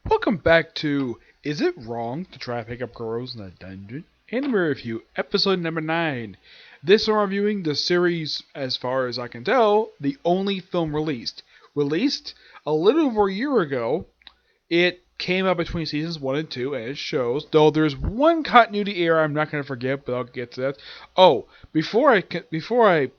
Welcome back to Is It Wrong to Try to Pick Up Girls in a Dungeon? Anime Review, episode number 9. This I'm reviewing the series, as far as I can tell, the only film released. Released a little over a year ago. It came out between seasons 1 and 2, and it shows, though there's one continuity error I'm not going to forget, but I'll get to that. Oh, before I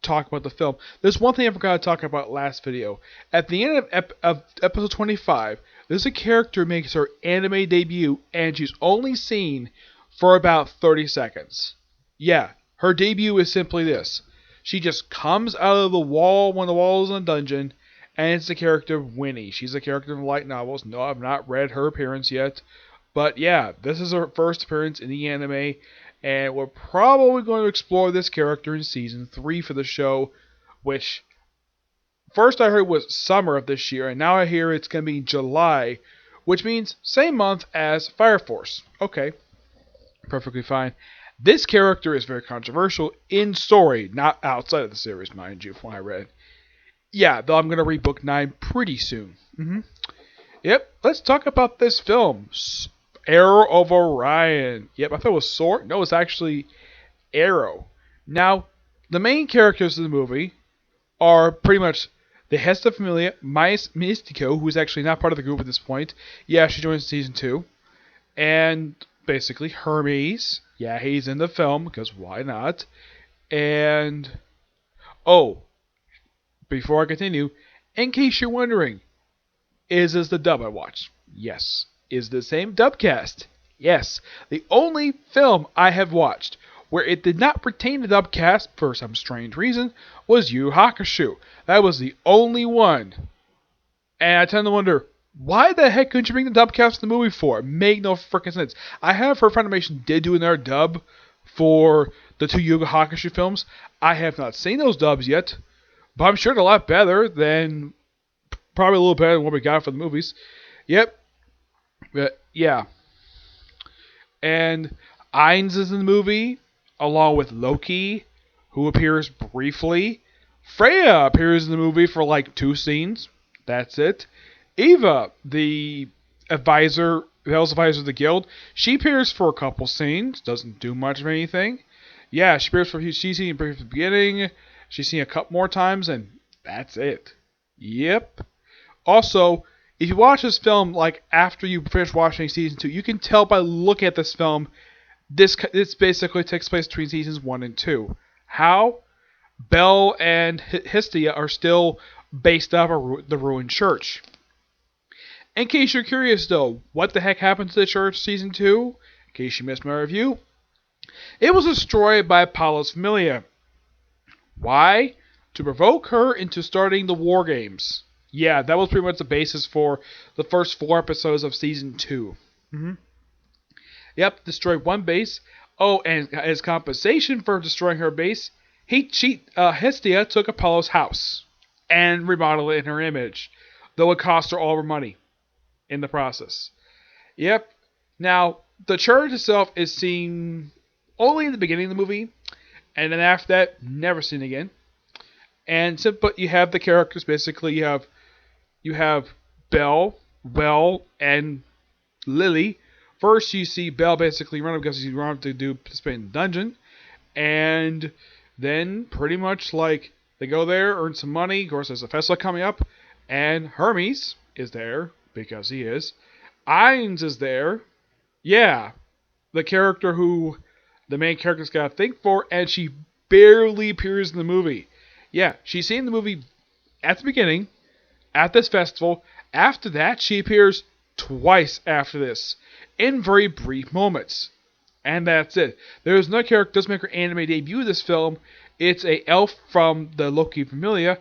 talk about the film, there's one thing I forgot to talk about last video. At the end of episode 25, there's a character who makes her anime debut, and she's only seen for about 30 seconds. Yeah, her debut is simply this. She just comes out of the wall when the wall is in a dungeon, and it's the character Winnie. She's a character from light novels. No, I've not read her appearance yet. But yeah, this is her first appearance in the anime, and we're probably going to explore this character in Season 3 for the show, which first I heard was summer of this year, and now I hear it's going to be July, which means same month as Fire Force. Okay, perfectly fine. This character is very controversial in story, not outside of the series, mind you, from what I read. Yeah, though I'm going to read Book 9 pretty soon. Yep, let's talk about this film. Arrow of Orion. Yep, I thought it was Sword. No, it's actually Arrow. Now, the main characters of the movie are pretty much the Hesta Familia, Mystico, who is actually not part of the group at this point. Yeah, she joins Season 2. And basically Hermes. Yeah, he's in the film, because why not? And, oh, before I continue, in case you're wondering, is this the dub I watched? Yes. Is the same dub cast? Yes. The only film I have watched where it did not retain the dub cast for some strange reason was Yu Yu Hakusho. That was the only one. And I tend to wonder, why the heck couldn't you bring the dub cast in the movie for? It made no freaking sense. I have heard Funimation did do another dub for the two Yu Yu Hakusho films. I have not seen those dubs yet, but I'm sure they're a lot better than, probably a little better than what we got for the movies. Yep. But, yeah. And Ainz is in the movie, along with Loki, who appears briefly. Freya appears in the movie for like 2 scenes. That's it. Eva, the advisor, the Hell's advisor of the guild, she appears for a couple scenes. Doesn't do much of anything. Yeah, she appears for she's seen briefly at the beginning. She's seen a couple more times, and that's it. Yep. Also, if you watch this film like after you finish watching Season 2, you can tell by looking at this film, this basically takes place between Seasons 1 and 2. How? Belle and Hestia are still based off of the ruined church. In case you're curious though, what the heck happened to the church Season 2? In case you missed my review, it was destroyed by Apollo's Familia. Why? To provoke her into starting the war games. Yeah, that was pretty much the basis for the first 4 episodes of Season 2. Yep, destroyed one base. Oh, and as compensation for destroying her base, Hestia took Apollo's house and remodeled it in her image, though it cost her all of her money in the process. Yep. Now, the church itself is seen only in the beginning of the movie, and then after that, never seen again. And but you have the characters. Basically, you have Belle, Well, and Lily. First, you see Belle basically run up because she's run up to participate in the dungeon, and then pretty much like they go there, earn some money. Of course, there's a festival coming up, and Hermes is there because he is. Ainz is there. Yeah, the character who the main character's got to think for, and she barely appears in the movie. Yeah, she's seen the movie at the beginning, at this festival. After that, she appears twice after this, in very brief moments. And that's it. There's no character that does make her anime debut in this film. It's a elf from the Loki Familia,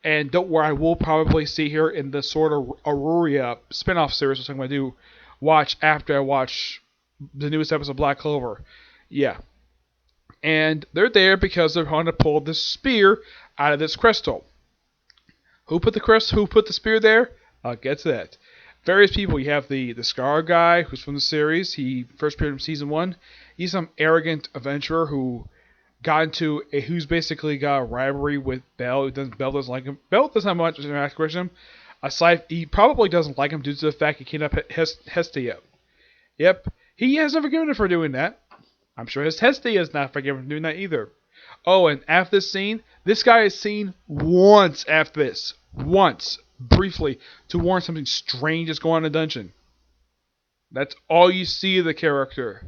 and don't worry, I will probably see her in the sort of Aurora spin-off series, which I'm going to watch after I watch the newest episode of Black Clover. Yeah. And they're there because they're going to pull this spear out of this crystal. Who put the spear there? I'll get to that. Various people. You have the Scar guy, who's from the series. He first appeared in Season 1. He's some arrogant adventurer who's basically got a rivalry with Belle. Belle doesn't like him. Belle doesn't have much interaction with him. Aside, he probably doesn't like him due to the fact he kidnapped Hestia. Yep, he hasn't forgiven him for doing that. I'm sure his Hestia is not forgiven for doing that either. Oh, and after this scene, this guy is seen once after this. Once. Briefly. To warn something strange is going on in the dungeon. That's all you see of the character.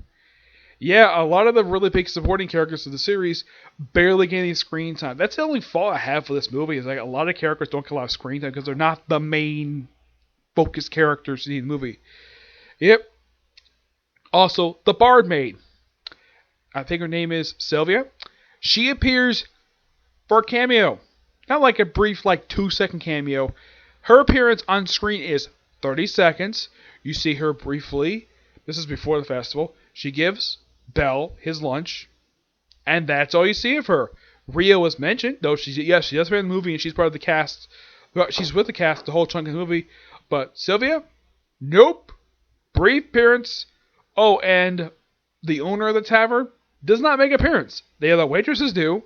Yeah, a lot of the really big supporting characters of the series barely get any screen time. That's the only fault I have for this movie. Is like a lot of characters don't get a lot of screen time because they're not the main focus characters in the movie. Yep. Also, the Bard Maid. I think her name is Sylvia. She appears for a cameo. Not like a brief, 2-second cameo. Her appearance on screen is 30 seconds. You see her briefly. This is before the festival. She gives Belle his lunch. And that's all you see of her. Rio was mentioned, though she does appear in the movie and she's part of the cast. Well, she's with the cast the whole chunk of the movie. But Sylvia? Nope. Brief appearance. Oh, and the owner of the tavern does not make an appearance. The other waitresses do.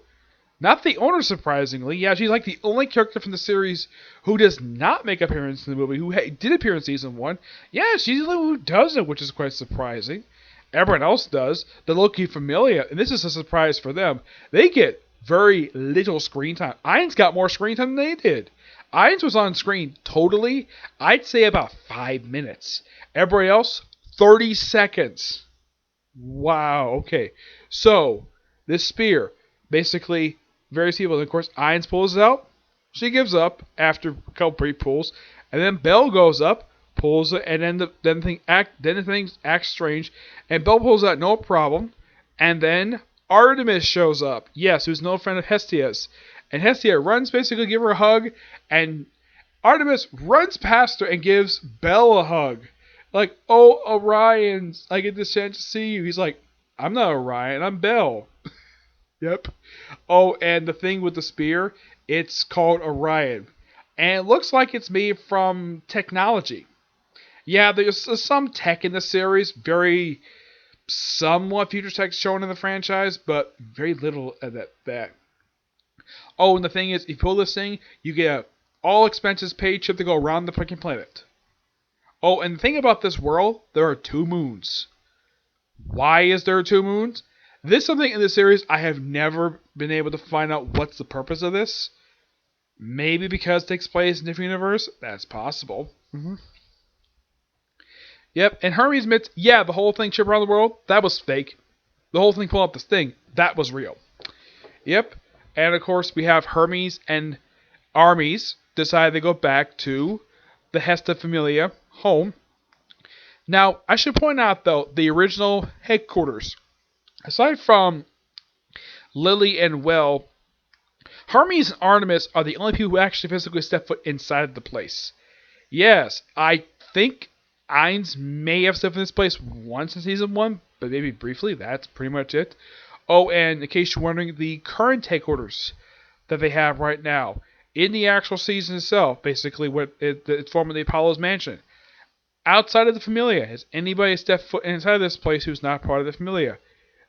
Not the owner, surprisingly. Yeah, she's like the only character from the series who does not make an appearance in the movie, who did appear in season 1. Yeah, she's the one who doesn't, which is quite surprising. Everyone else does. The Loki Familia, and this is a surprise for them, they get very little screen time. Ainz got more screen time than they did. Ainz was on screen totally, I'd say about 5 minutes. Everybody else, 30 seconds. Wow, okay. So, this spear, basically, various people, and of course, Ainz pulls it out. She gives up after a couple brief pulls, and then Belle goes up, pulls it, and then the thing acts strange, and Belle pulls out no problem, and then Artemis shows up. Yes, who's no friend of Hestia's, and Hestia runs, basically give her a hug, and Artemis runs past her and gives Belle a hug. Like, oh, Orion, I get this chance to see you. He's like, I'm not Orion, I'm Belle. Yep. Oh, and the thing with the spear, it's called Orion. And it looks like it's made from technology. Yeah, there's some tech in the series, very somewhat future tech shown in the franchise, but very little of that. Oh, and the thing is, if you pull this thing, you get all expenses paid trip to go around the freaking planet. Oh, and the thing about this world, there are 2 moons. Why is there 2 moons? This is something in the series I have never been able to find out what's the purpose of this. Maybe because it takes place in a different universe. That's possible. Yep, and Hermes admits, yeah, the whole thing trip around the world, that was fake. The whole thing pulling up this thing, that was real. Yep, and of course we have Hermes and Armies decide to go back to the Hesta Familia home. Now, I should point out, though, the original headquarters, aside from Lily and Will, Hermes and Artemis are the only people who actually physically step foot inside the place. Yes, I think Ainz may have stepped in this place once in season 1, but maybe briefly. That's pretty much it. Oh, and in case you're wondering, the current headquarters that they have right now, in the actual season itself, basically it's formerly Apollo's mansion. Outside of the Familia, has anybody stepped foot inside of this place who's not part of the Familia?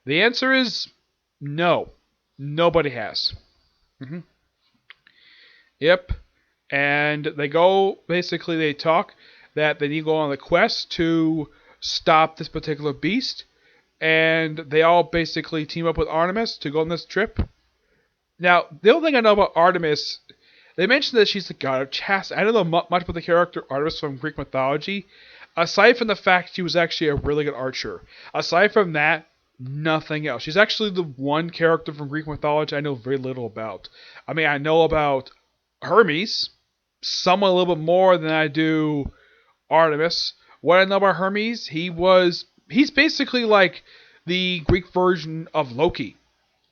The answer is no. Nobody has. Yep. And they talk that they need to go on the quest to stop this particular beast. And they all basically team up with Artemis to go on this trip. Now, the only thing I know about Artemis, they mentioned that she's the god of chastity. I don't know much about the character Artemis from Greek mythology, aside from the fact she was actually a really good archer. Aside from that, nothing else. She's actually the one character from Greek mythology I know very little about. I mean, I know about Hermes, somewhat a little bit more than I do Artemis. What I know about Hermes, he's basically like the Greek version of Loki,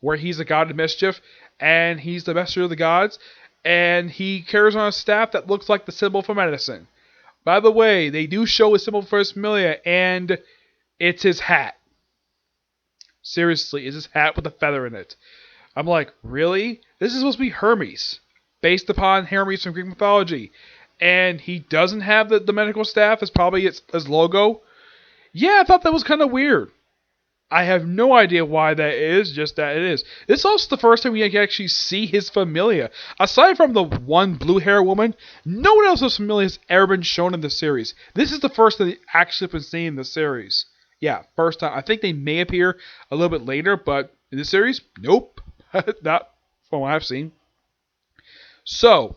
where he's a god of mischief, and he's the messenger of the gods, and he carries on a staff that looks like the symbol for medicine. By the way, they do show a symbol for his familia, and it's his hat. Seriously, it's his hat with a feather in it. I'm like, really? This is supposed to be Hermes, based upon Hermes from Greek mythology, and he doesn't have the medical staff as probably his logo? Yeah, I thought that was kind of weird. I have no idea why that is, just that it is. This is also the first time we can actually see his familia. Aside from the one blue hair woman, no one else's familia has ever been shown in the series. This is the first time they actually been seen in the series. Yeah, first time. I think they may appear a little bit later, but in the series, nope. Not from what I've seen. So,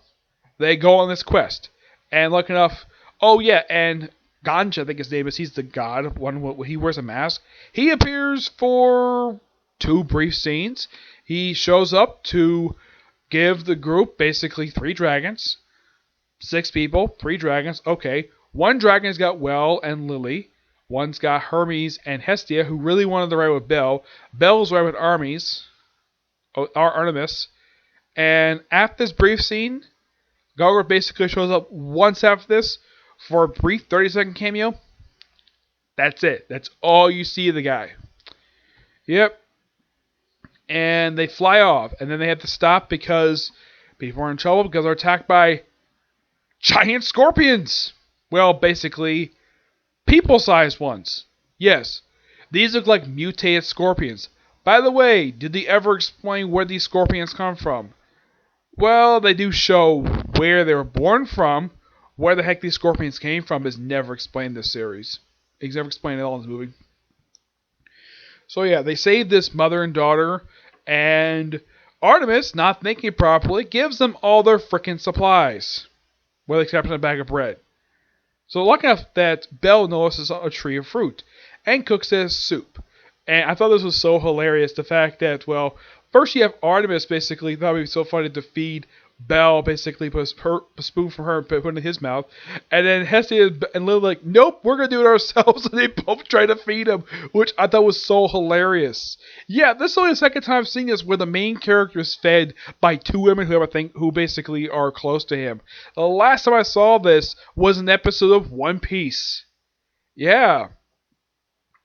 they go on this quest. And lucky enough, oh yeah, and Ganja, I think his name is, he's the god, he wears a mask. He appears for 2 brief scenes. He shows up to give the group basically 3 dragons. 6 people, 3 dragons, okay. 1 dragon's got Well and Lily. One's got Hermes and Hestia, who really wanted to ride with Belle. Belle's riding with Artemis. And after this brief scene, Galgor basically shows up once after this for a brief 30-second cameo. That's it. That's all you see of the guy. Yep. And they fly off. And then they have to stop because people are in trouble because they're attacked by giant scorpions. Well, basically, people-sized ones. Yes. These look like mutated scorpions. By the way, did they ever explain where these scorpions come from? Well, they do show where they were born from. Where the heck these scorpions came from is never explained in this series. It's never explained at all in this movie. So yeah, they save this mother and daughter, and Artemis, not thinking properly, gives them all their frickin' supplies. With the exception of a bag of bread. So lucky enough that Belle notices a tree of fruit, and cooks it as soup. And I thought this was so hilarious, the fact that, well, first you have Artemis basically, thought it would be so funny to feed Belle, basically put a spoon from her and put it in his mouth. And then Hestia and Lily like, nope, we're going to do it ourselves. And they both try to feed him, which I thought was so hilarious. Yeah, this is only the second time I've seen this where the main character is fed by 2 women who basically are close to him. The last time I saw this was an episode of One Piece. Yeah.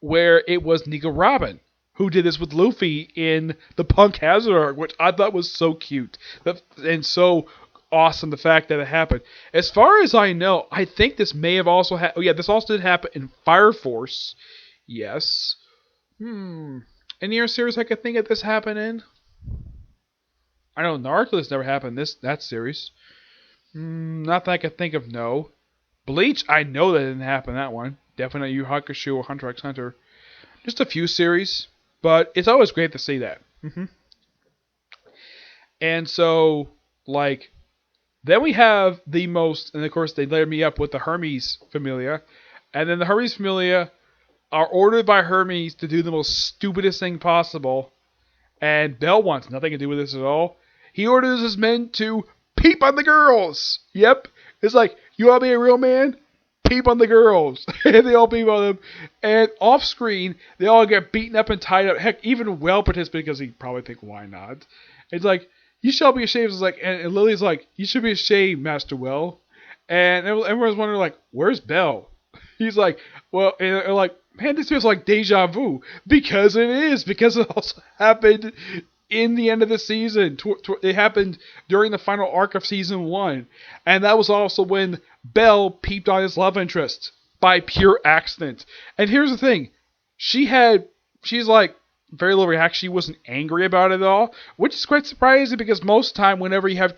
Where it was Nico Robin who did this with Luffy in the Punk Hazard arc, which I thought was so cute and so awesome, the fact that it happened. As far as I know, I think this may have also happened. Oh yeah, this also did happen in Fire Force. Yes. Any other series I could think of this happened in? I know Naruto this never happened in that series. Not that I could think of, no. Bleach, I know that didn't happen in that one. Definitely not Yu Hakusho or Hunter x Hunter. Just a few series. But it's always great to see that. And so, like, then we have the most, and of course they layered me up with the Hermes Familia. And then the Hermes Familia are ordered by Hermes to do the most stupidest thing possible. And Belle wants nothing to do with this at all. He orders his men to peep on the girls. Yep. It's like, you want to be a real man? Peep on the girls. And they all peep on them. And off screen, they all get beaten up and tied up. Heck, even Well participated because he probably think, why not? It's like, you shall be ashamed. It's like, and Lily's like, you should be ashamed, Master Well. And everyone's wondering, like, where's Belle? He's like, well, and they're like, man, this feels like deja vu. Because it is. Because it also happened in the end of the season. It happened during the final arc of season 1. And that was also when Belle peeped on his love interest by pure accident. And here's the thing. She's like, very little reaction. She wasn't angry about it at all. Which is quite surprising because most of the time whenever you have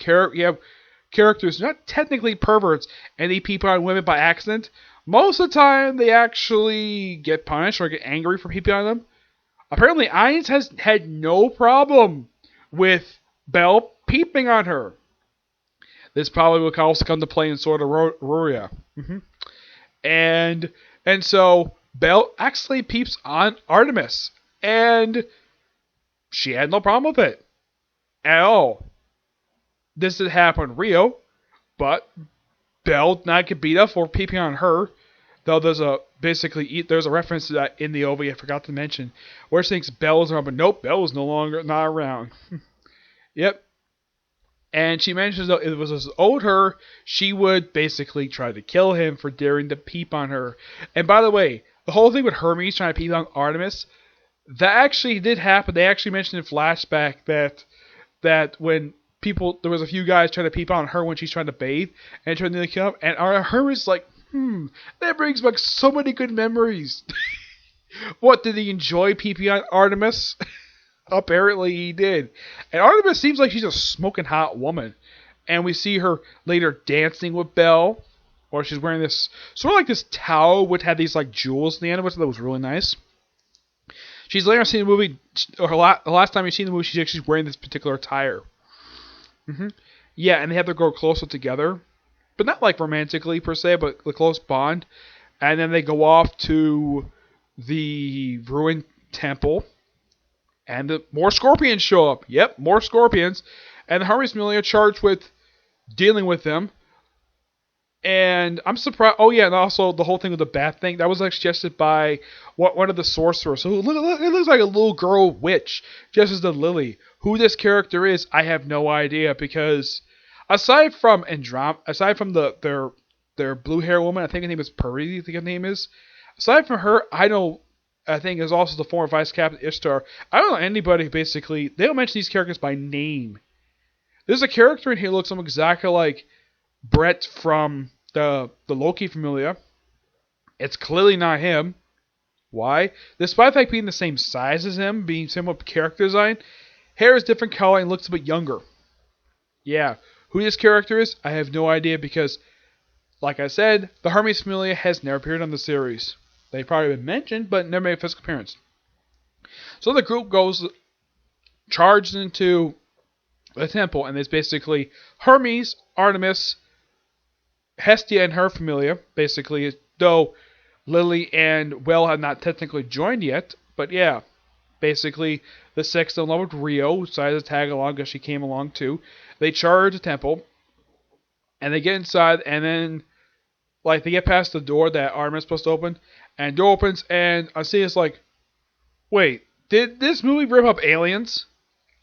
characters not technically perverts and they peep on women by accident, most of the time they actually get punished or get angry for peeping on them. Apparently, Ainz has had no problem with Belle peeping on her. This probably will also come to play in Sword of Ruria. And so, Belle actually peeps on Artemis. And she had no problem with it. At all. This did happen in Rio. But Belle did not get beat up for peeping on her. Though there's a reference to that in the OVA I forgot to mention, where she thinks Belle is around, but nope, Belle is not around. Yep. And she mentions that if it was owed her, she would basically try to kill him for daring to peep on her. And by the way, the whole thing with Hermes trying to peep on Artemis, that actually did happen. They actually mentioned in flashback that when there was a few guys trying to peep on her when she's trying to bathe and trying to kill him, and Hermes is like, that brings back so many good memories. What, did he enjoy PP on Artemis? Apparently he did. And Artemis seems like she's a smoking hot woman. And we see her later dancing with Belle, or she's wearing this sort of like this towel which had these like jewels in the end of it, so that was really nice. She's later seen the movie, or the last time you've seen the movie, she's actually wearing this particular attire. Yeah, and they have to go closer together, but not like romantically per se, but the close bond. And then they go off to the ruined temple, and more scorpions show up. Yep, more scorpions, and the Hermes Familia are charged with dealing with them. And I'm surprised. Oh yeah, and also the whole thing with the bat thing that was like suggested by one of the sorcerers. So it looks like a little girl witch, just as the Lily. Who this character is, I have no idea, because aside from their blue hair woman, I think her name is Puri. I think her name is. Aside from her, I think is also the former Vice Captain Ishtar. I don't know anybody basically. They don't mention these characters by name. There's a character in here who looks exactly like Brett from the Loki Familia. It's clearly not him. Why? Despite the fact being the same size as him, being similar character design, hair is different color and looks a bit younger. Yeah, who this character is, I have no idea, because, like I said, the Hermes Familia has never appeared on the series. They've probably been mentioned, but never made a physical appearance. So the group goes charged into the temple, and there's basically Hermes, Artemis, Hestia and her familia, basically, though Lily and Will have not technically joined yet. But yeah, basically, the six in love with Rio, who decided to tag along because she came along too. They charge the temple, and they get inside, and then, like, they get past the door that Artemis is supposed to open, and the door opens, and I see it's like, wait, did this movie rip up Aliens?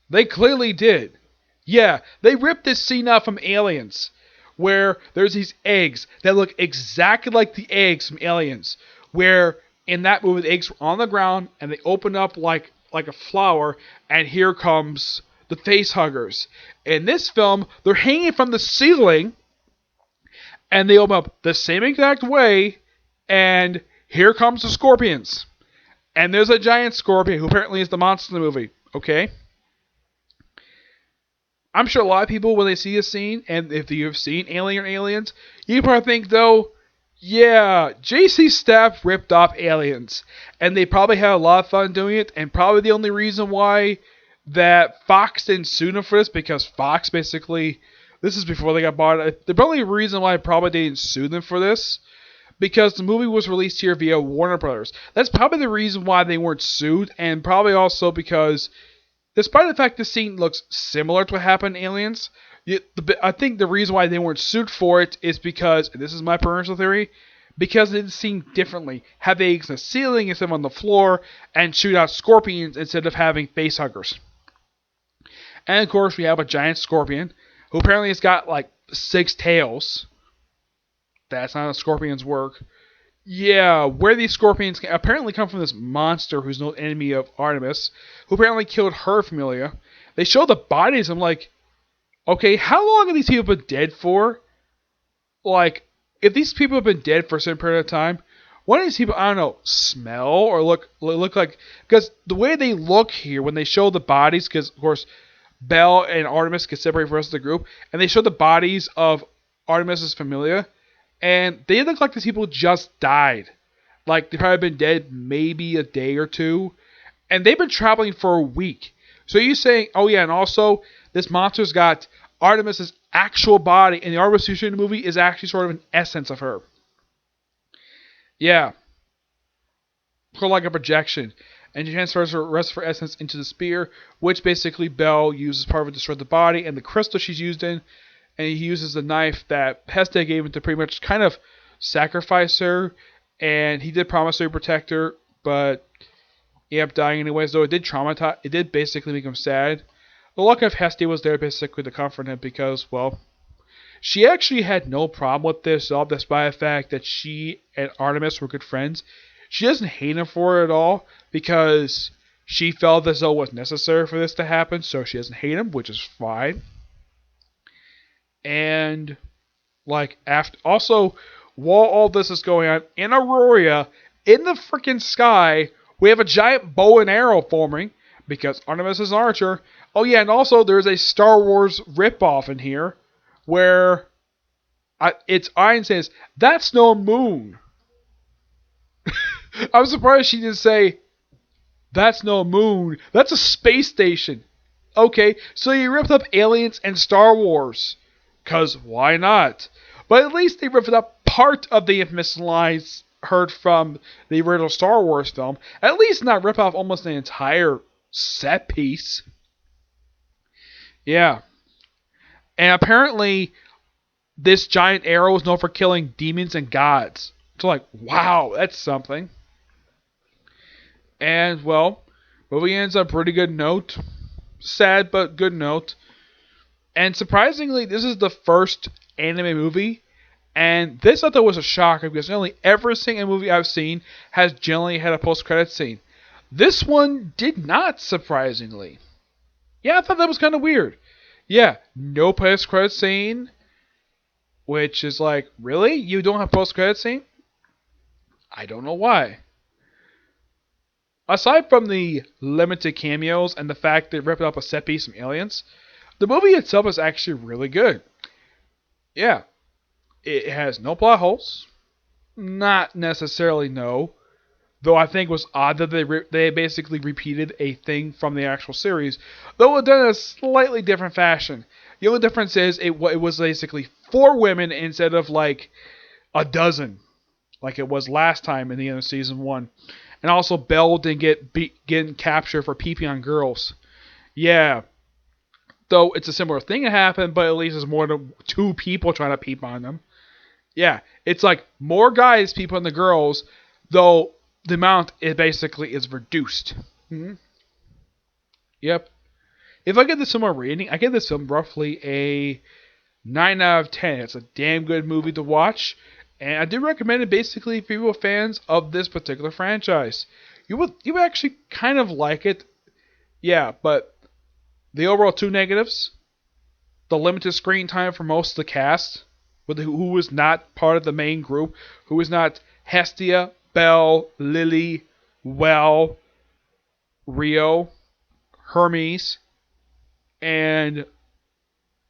They clearly did. Yeah, they ripped this scene out from Aliens, where there's these eggs that look exactly like the eggs from Aliens, where in that movie the eggs were on the ground and they open up like a flower, and here comes the face huggers. In this film, they're hanging from the ceiling, and they open up the same exact way, and here comes the scorpions. And there's a giant scorpion who apparently is the monster in the movie, okay? I'm sure a lot of people, when they see this scene, and if you've seen Alien or Aliens, you probably think, though, yeah, JC's staff ripped off Aliens. And they probably had a lot of fun doing it, and probably the only reason why that Fox didn't sue them for this, because Fox basically, this is before they got bought. The only reason why probably they didn't sue them for this, because the movie was released here via Warner Brothers. That's probably the reason why they weren't sued, and probably also because, despite the fact this scene looks similar to what happened in Aliens, I think the reason why they weren't sued for it is because, and this is my personal theory, because they did the scene differently. Have eggs in the ceiling instead of on the floor, and shoot out scorpions instead of having face huggers. And of course, we have a giant scorpion, who apparently has got like 6 tails. That's not how scorpions work. Yeah, where these scorpions apparently come from this monster who's no enemy of Artemis, who apparently killed her familia. They show the bodies. I'm like, okay, how long have these people been dead for? Like, if these people have been dead for a certain period of time, why do these people, I don't know, smell or look like? Because the way they look here when they show the bodies, because of course Belle and Artemis get separated from the rest of the group, and they show the bodies of Artemis's familia, and they look like these people just died. Like, they've probably been dead maybe a day or two. And they've been traveling for a week. So you're saying, oh yeah, and also, this monster's got Artemis's actual body, and the Artemis you see in the movie is actually sort of an essence of her. Yeah. Sort of like a projection. And she transfers her rest of her essence into the spear, which basically Belle uses part of it to destroy the body, and the crystal she's used in, and he uses the knife that Hestia gave him to pretty much kind of sacrifice her. And he did promise to protect her, but he ended up dying anyways. Though it did traumatize, it did basically make him sad. The luck of Hestia was there basically to comfort him because, well, she actually had no problem with this at all, despite the fact that she and Artemis were good friends. She doesn't hate him for it at all because she felt as though it was necessary for this to happen, so she doesn't hate him, which is fine. And, like, also, while all this is going on, in Aurora, in the freaking sky, We have a giant bow and arrow forming because Artemis is an archer. Oh yeah, and also there's a Star Wars ripoff in here where it's Orion says, "That's no moon." I'm surprised she didn't say, "That's no moon. That's a space station." Okay, so you ripped up Aliens and Star Wars. Because why not? But at least they ripped up part of the infamous lines heard from the original Star Wars film. At least not rip off almost an entire set piece. Yeah. And apparently, this giant arrow is known for killing demons and gods. So, like, wow, that's something. And, well, movie ends on a pretty good note. Sad, but good note. And surprisingly, this is the first anime movie. And this I thought was a shocker because nearly every single movie I've seen has generally had a post-credit scene. This one did not, surprisingly. Yeah, I thought that was kind of weird. Yeah, no post-credit scene. Which is like, really? You don't have post-credit scene? I don't know why. Aside from the limited cameos and the fact that it ripped up a set piece from Aliens, the movie itself is actually really good. Yeah. It has no plot holes. Not necessarily no. Though I think it was odd that they basically repeated a thing from the actual series. Though it done in a slightly different fashion. The only difference is it was basically 4 women instead of like a dozen. Like it was last time in the end of season 1. And also Belle didn't get captured for peeping on girls. Yeah. Though it's a similar thing that happened, but at least there's more than 2 people trying to peep on them. Yeah, it's like more guys peep on the girls, though the amount basically is reduced. Mm-hmm. Yep. If I give this film a rating, I give this film roughly a 9 out of 10. It's a damn good movie to watch, and I do recommend it basically if you're fans of this particular franchise. You would actually kind of like it. Yeah, but the overall 2 negatives, the limited screen time for most of the cast, who was not part of the main group, who was not Hestia, Belle, Lily, Well, Rio, Hermes, and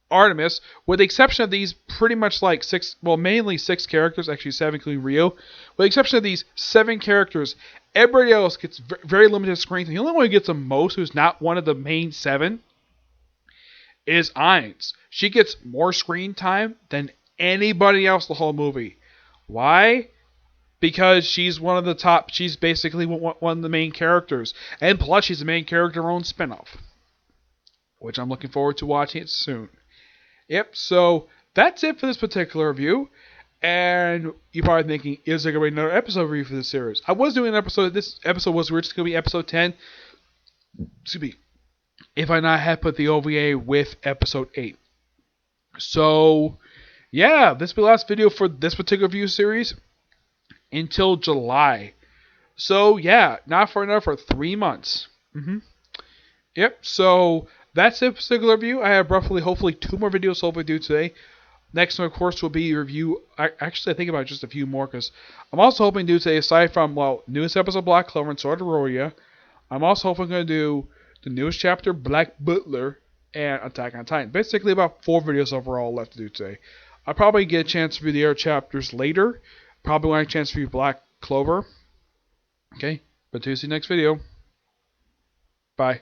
Artemis, with the exception of these pretty much like 6, well, mainly 6 characters, actually 7 including Rio. With the exception of these 7 characters, everybody else gets very limited screen time. The only one who gets the most, who's not one of the main 7, is Ainz. She gets more screen time than anybody else the whole movie. Why? Because she's one of the top. She's basically one of the main characters, and plus she's the main character of her own spinoff, which I'm looking forward to watching it soon. Yep. So that's it for this particular review. And you're probably thinking, is there going to be another episode review for this series? I was doing an episode. This episode was originally going to be episode 10. Excuse me. If I not had put the OVA with episode 8. So, yeah, this will be the last video for this particular review series until July. So, yeah, not for another 3 months. Yep, so that's it particular review. I have roughly, hopefully, 2 more videos hopefully do today. Next one, of course, will be a review. Actually, I think about just a few more because I'm also hoping to do today, aside from, well, newest episode of Black Clover and Sword of Roria, I'm also hoping going to do the newest chapter, Black Butler, and Attack on Titan. Basically, about 4 videos overall left to do today. I'll probably get a chance to review the other chapters later. Probably want a chance to review Black Clover. Okay, but to see you next video. Bye.